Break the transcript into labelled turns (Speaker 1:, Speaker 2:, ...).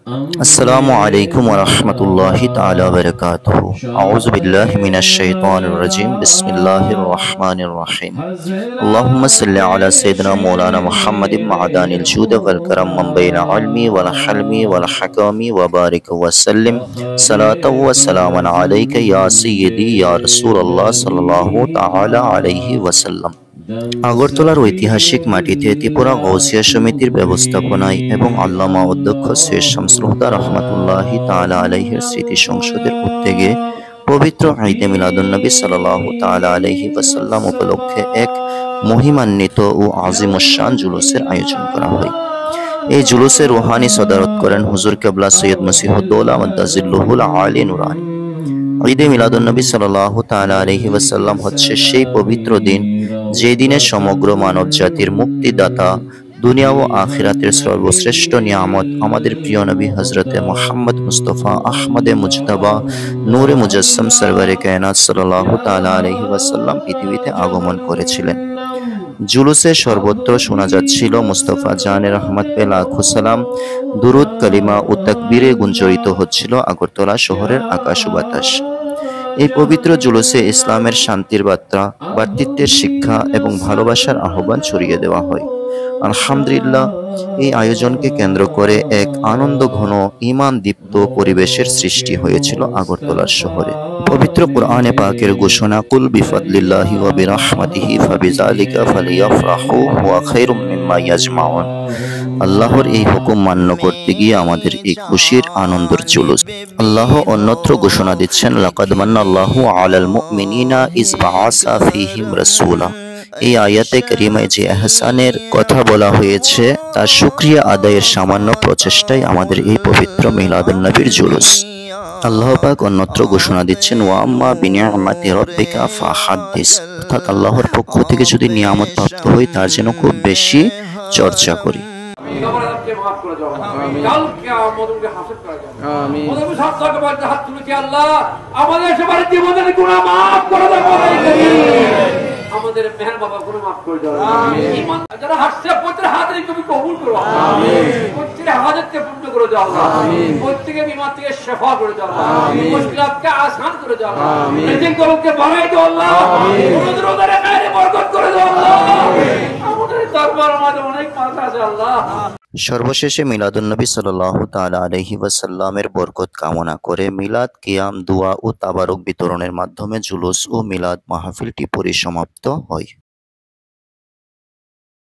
Speaker 1: अस्सलामु अलैकुम वरहमतुल्लाहि ताला वबरकातुहू। औज़ु बिल्लाहि मिनश शैतानिर रजीम। बिस्मिल्लाहिर रहमानिर रहीम। अल्लाहुम्मा सल्लि अला सय्यिदिना मौलाना मुहम्मदिन मअदानिल जूद वल करम मंबइल इल्मी वल हल्मी वल हकमी व बारिक व सल्लिम सलातन व सलामन अलैका या सय्यिदी या रसूलल्लाह सल्लल्लाहु ताला अलैहि वसल्लम। আগরতলার ঐতিহাসিক মাটিতে ত্রিপুরা গৌসিয়া সমিতির ব্যবস্থাপনায় এবং আল্লামা অধ্যক্ষ সৈয়দ শামসুল হুদা রহমাতুল্লাহি তাআলা আলাইহির স্মৃতি সংসদের উদ্যোগে পবিত্র ঈদে মিলাদুন্নবী সাল্লাল্লাহু তাআলা আলাইহি ওয়াসাল্লাম উপলক্ষে এক মহিমান্বিত ও আজিমুশ শান জুলুসের আয়োজন করা হয়। এই জুলুসের রুহানি সদারত করেন হুজুর কেবলা সৈয়দ মসিহুদ্দৌলা মাদ্দাজিল্লুহুল আলী নুরানী। ঈদে মিলাদুন্নবী সাল্লাল্লাহু তাআলা আলাইহি ওয়াসাল্লাম হচ্ছে সেই পবিত্র দিন যে দিনে সমগ্র মানব জাতির মুক্তিদাতা, দুনিয়া ও আখিরাতের সর্বশ্রেষ্ঠ নিয়ামত আমাদের প্রিয় নবী হযরতে মুহাম্মদ মুস্তাফা আহমদে মুজতবা নূরে মুজাসসাম সরওয়ারে কায়নাত সাল্লাল্লাহু তাআলা আলাইহি ওয়াসাল্লাম পৃথিবীতে আগমন করেছিলেন। জুলুসে সর্বত্র শোনা যাচ্ছিল মুস্তাফা জানের রহমত পে লাখো সালাম, দুরুদ, কালিমা ও তাকবীরে গুঞ্জরিত হচ্ছিল আগরতলা শহরের আকাশ ও বাতাস। এই পবিত্র জুলুসে ইসলামের শান্তির বার্তা, ভ্রাতৃত্বের শিক্ষা এবং ভালোবাসার আহ্বান ছড়িয়ে দেওয়া হয়। আলহামদুলিল্লাহ, এই আয়োজনকে কেন্দ্র করে এক আনন্দঘন ঈমান দীপ্ত পরিবেশের সৃষ্টি হয়েছিল আগরতলার শহরে। পবিত্র কুরআনে পাকের ঘোষণা, কুল বিফাদলিল্লাহি ওয়া বিরাহমাতিহি ফাবিযালিকা ফালিয়াফরাহু হুয়া খায়রুম মিম্মা ইয়াজমাউন। আল্লাহর এই হুকুম মান্য করতে গিয়ে আমাদের এই খুশির আনন্দের জুলুস। আল্লাহ অন্যত্র ঘোষণা দিচ্ছেন, লাকাদ মান্নাল্লাহু আলাল মুমিনিনা ইয বাআসা ফীহিম রাসূলা। এই আয়াতে কারিমায় যে এহসানের কথা বলা হয়েছে তার শুকরিয়া আদায়ের সামান্য প্রচেষ্টাই আমাদের এই পবিত্র মিলাদুন নবীর জুলুস। আল্লাহ পাক অন্যত্র ঘোষণা দিচ্ছেন, ওয়া আম্মা বিনিআমাতি রাব্বিকা ফাহাদ্দিস। অর্থাৎ আল্লাহর পক্ষ থেকে যদি নিয়ামত প্রাপ্ত হই তার যেন খুব বেশি চর্চা করি।
Speaker 2: আমাদের মেহের বাবা গুনাহ মাফ করে দাও। আমিন। যারা হাসছে প্রত্যেক হাতরে তুমি কবুল করো। আমিন। প্রত্যেক হাজতকে পূর্ণ করে দাও আল্লাহ। আমিন। প্রত্যেক বিমার থেকে শিফা করে দাও আল্লাহ। আমিন। মুশকিলাতকে আসান করে দাও আল্লাহ। আমিন। রিজিক কবুলকে বাড়াই দাও আল্লাহ। আমিন। রোজগারে খায়রে বরকত করে দাও আল্লাহ। আমিন। আমাদের দরবারে আমাদের অনেক মাথা আছে আল্লাহ।
Speaker 1: সর্বশেষে মিলাদুন্নবী সাল্লাল্লাহু তাআলা আলাইহি ওয়াসাল্লামের বরকত কামনা করে মিলাদ, কিয়াম, দোয়া ও তাবারুক বিতরণের মাধ্যমে জুলুস ও মিলাদ মাহফিলটি পরিসমাপ্ত হয়।